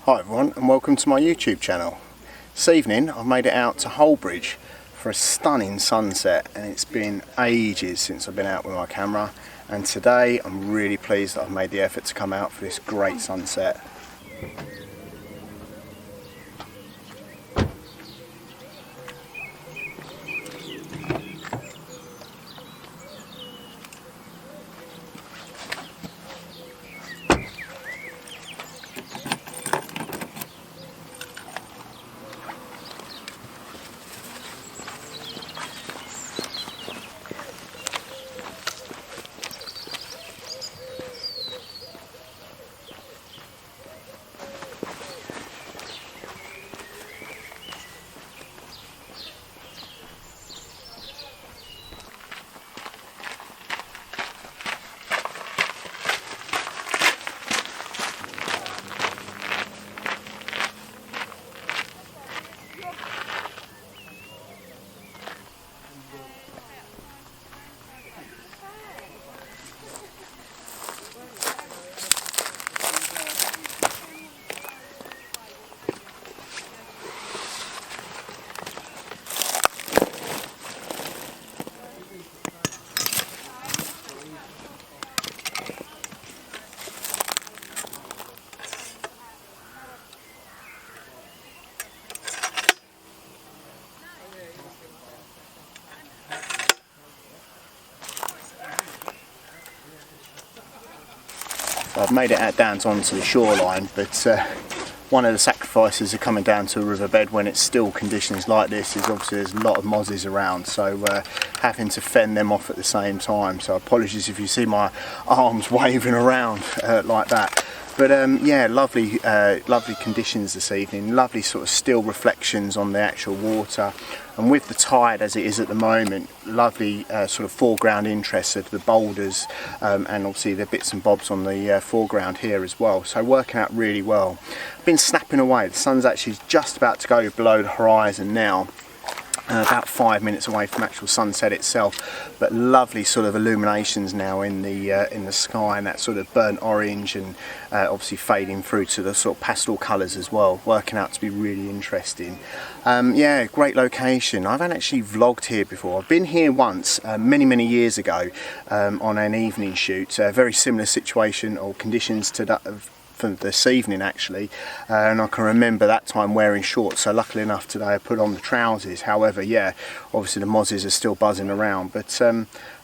Hi everyone and welcome to my YouTube channel. This evening I've made it out to Hullbridge for a stunning sunset, and it's been ages since I've been out with my camera, and today I'm really pleased that I've made the effort to come out for this great sunset. I've made it out down onto the shoreline, but one of the sacrifices of coming down to a riverbed when it's still conditions like this is obviously there's a lot of mozzies around, so having to fend them off at the same time. So apologies if you see my arms waving around like that. But yeah, lovely conditions this evening, lovely sort of still reflections on the actual water, and with the tide as it is at the moment, lovely sort of foreground interest of the boulders, and obviously the bits and bobs on the foreground here as well, so working out really well. Been snapping away, the sun's actually just about to go below the horizon now. About 5 minutes away from actual sunset itself, but lovely sort of illuminations now in the sky, and that sort of burnt orange, and obviously fading through to the sort of pastel colours as well, working out to be really interesting. Yeah, great location. I haven't actually vlogged here before. I've been here once many years ago on an evening shoot, a very similar situation or conditions to that for this evening actually, and I can remember that time wearing shorts, so luckily enough today I put on the trousers. However, yeah, obviously the mozzies are still buzzing around, but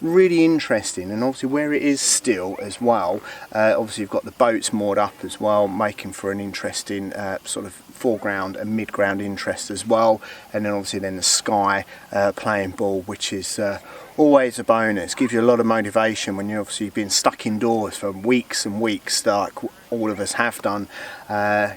really interesting. And obviously where it is still as well, obviously you've got the boats moored up as well, making for an interesting sort of foreground and mid-ground interest as well, and then obviously then the sky playing ball, which is always a bonus. Gives you a lot of motivation when you're obviously been stuck indoors for weeks and weeks, like all of us have done.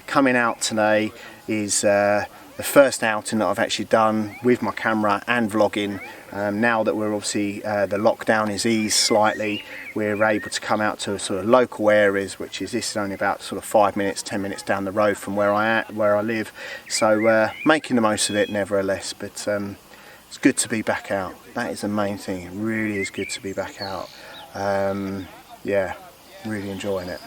Coming out today is the first outing that I've actually done with my camera and vlogging. Now that we're obviously the lockdown is eased slightly, we're able to come out to sort of local areas, which is this is only about sort of 5 minutes, 10 minutes down the road from where I live. So making the most of it nevertheless, but it's good to be back out. That is the main thing. It really is good to be back out. Yeah, really enjoying it.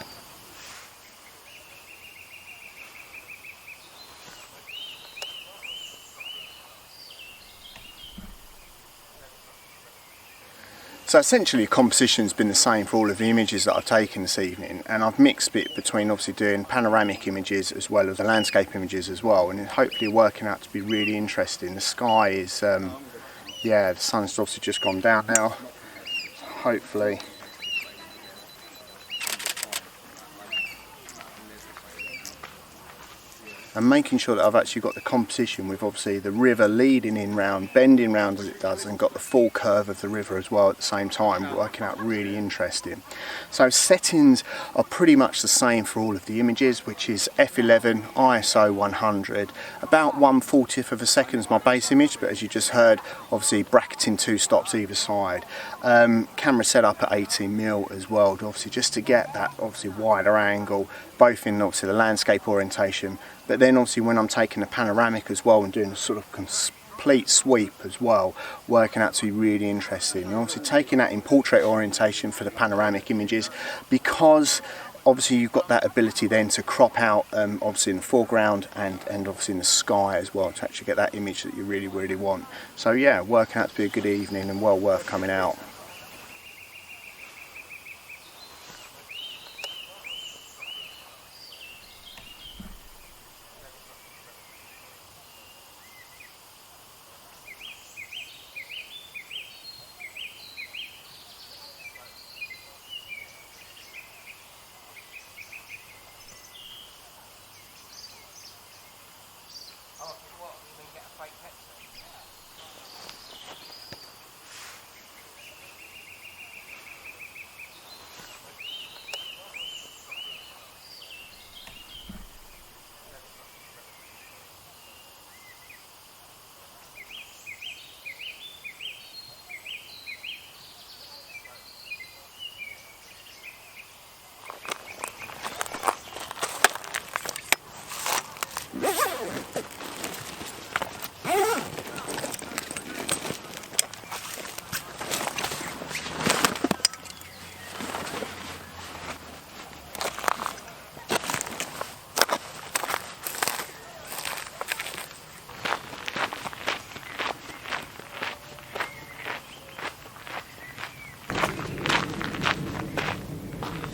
So essentially the composition's been the same for all of the images that I've taken this evening, and I've mixed it between obviously doing panoramic images as well as the landscape images as well, and hopefully working out to be really interesting. The sky is, yeah, the sun's obviously just gone down now, hopefully. And making sure that I've actually got the composition with obviously the river leading in round, bending round as it does, and got the full curve of the river as well at the same time, working out really interesting. So settings are pretty much the same for all of the images, which is f11, ISO 100, about 1/40th of a second is my base image, but as you just heard, obviously bracketing 2 stops either side. Camera set up at 18mm as well, obviously just to get that obviously wider angle, both in obviously the landscape orientation, but then obviously when I'm taking a panoramic as well and doing a sort of complete sweep as well, working out to be really interesting. And obviously taking that in portrait orientation for the panoramic images, because obviously you've got that ability then to crop out obviously in the foreground and obviously in the sky as well, to actually get that image that you really want. So yeah, working out to be a good evening and well worth coming out.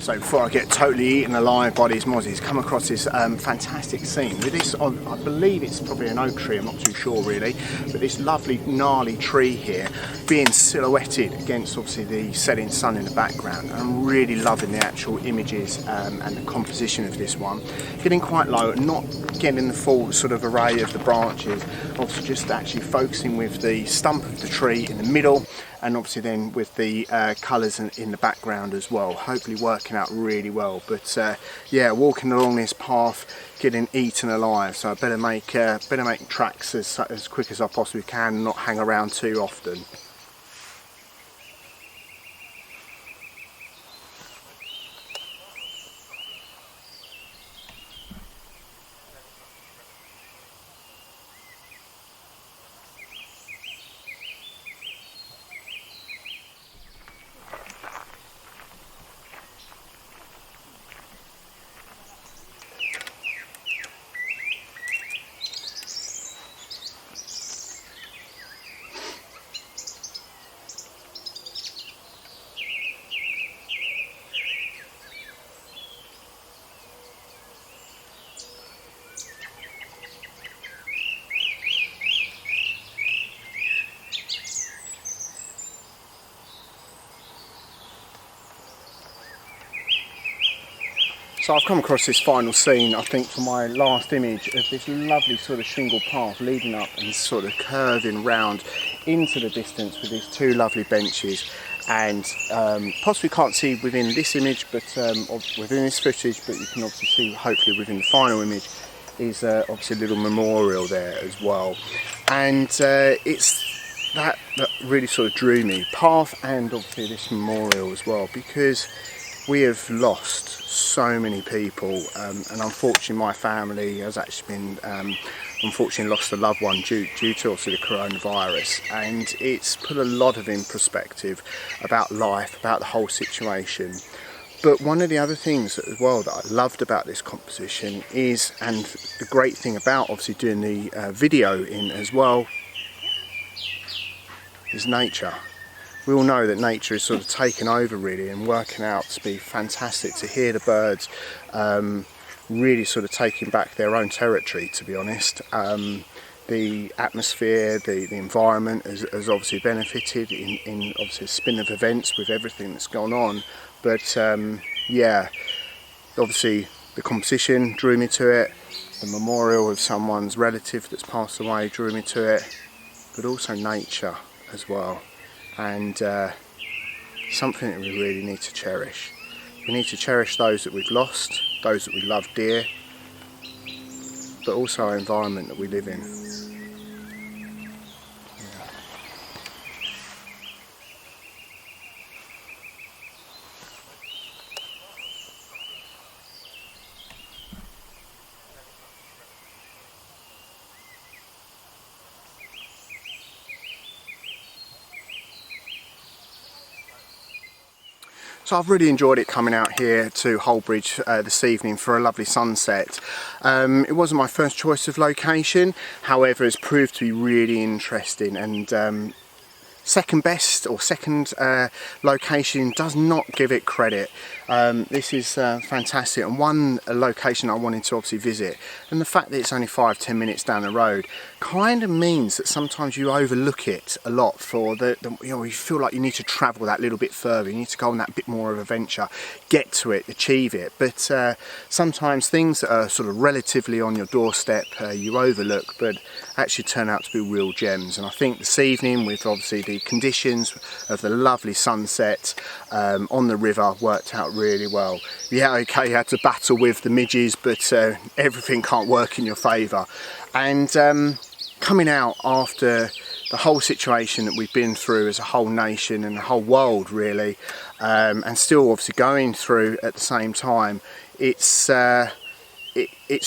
So before I get totally eaten alive by these mozzies, come across this fantastic scene with this, I believe it's probably an oak tree, I'm not too sure really, but this lovely gnarly tree here being silhouetted against obviously the setting sun in the background. And I'm really loving the actual images and the composition of this one. Getting quite low, not getting the full sort of array of the branches, obviously just actually focusing with the stump of the tree in the middle, and obviously then with the colours in the background as well, hopefully working out really well. But yeah, walking along this path, getting eaten alive, so I better make tracks as quick as I possibly can and not hang around too often. So I've come across this final scene, I think, for my last image of this lovely sort of shingle path leading up and sort of curving round into the distance with these two lovely benches. And possibly can't see within this image, but within this footage, but you can obviously see hopefully within the final image is obviously a little memorial there as well. And it's that really sort of drew me, path and obviously this memorial as well, because we have lost so many people, and unfortunately my family has actually been unfortunately lost a loved one due to obviously the coronavirus, and it's put a lot of in perspective about life, about the whole situation. But one of the other things as well that I loved about this composition is, and the great thing about obviously doing the video in as well, is nature. We all know that nature is sort of taken over really and working out to be fantastic, to hear the birds really sort of taking back their own territory, to be honest. The atmosphere, the environment has obviously benefited in obviously a spin of events with everything that's gone on. But yeah, obviously the composition drew me to it, the memorial of someone's relative that's passed away drew me to it, but also nature as well. And something that we really need to cherish. We need to cherish those that we've lost, those that we love dear, but also our environment that we live in. So I've really enjoyed it coming out here to Hullbridge this evening for a lovely sunset. It wasn't my first choice of location, however it's proved to be really interesting, and second best or second location does not give it credit. This is fantastic, and one location I wanted to obviously visit, and the fact that it's only 5-10 minutes down the road kind of means that sometimes you overlook it a lot for the you know, you feel like you need to travel that little bit further, you need to go on that bit more of a venture, get to it, achieve it. But sometimes things that are sort of relatively on your doorstep you overlook, but actually turn out to be real gems. And I think this evening, with obviously the conditions of the lovely sunset on the river, worked out really well. Yeah, okay, you had to battle with the midges, but everything can't work in your favour. And coming out after the whole situation that we've been through as a whole nation and the whole world really, and still obviously going through at the same time, it's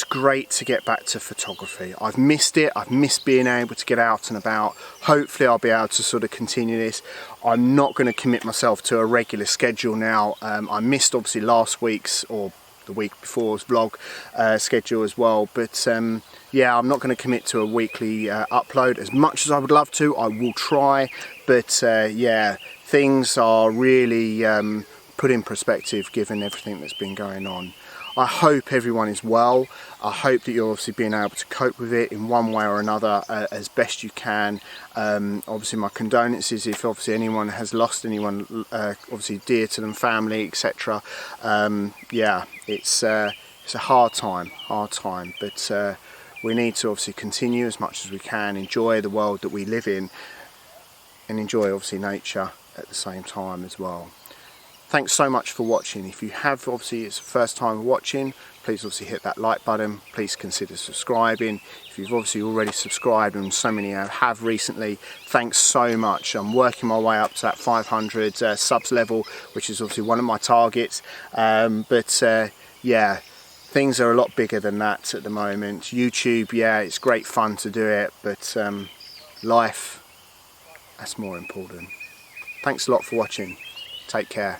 great to get back to photography. I've missed it. I've missed being able to get out and about. Hopefully I'll be able to sort of continue this. I'm not going to commit myself to a regular schedule now. I missed obviously last week's or the week before's vlog schedule as well, but yeah, I'm not going to commit to a weekly upload. As much as I would love to, I will try, but yeah, things are really put in perspective given everything that's been going on. I hope everyone is well. I hope that you're obviously being able to cope with it in one way or another as best you can. Obviously my condolences if obviously anyone has lost anyone obviously dear to them, family, etc. Yeah, it's a hard time, but we need to obviously continue as much as we can, enjoy the world that we live in, and enjoy obviously nature at the same time as well. Thanks so much for watching. If you have obviously it's the first time watching, please obviously hit that like button. Please consider subscribing. If you've obviously already subscribed, and so many have recently, thanks so much. I'm working my way up to that 500 subs level, which is obviously one of my targets. But yeah, things are a lot bigger than that at the moment. YouTube, yeah, it's great fun to do it, but life, that's more important. Thanks a lot for watching. Take care.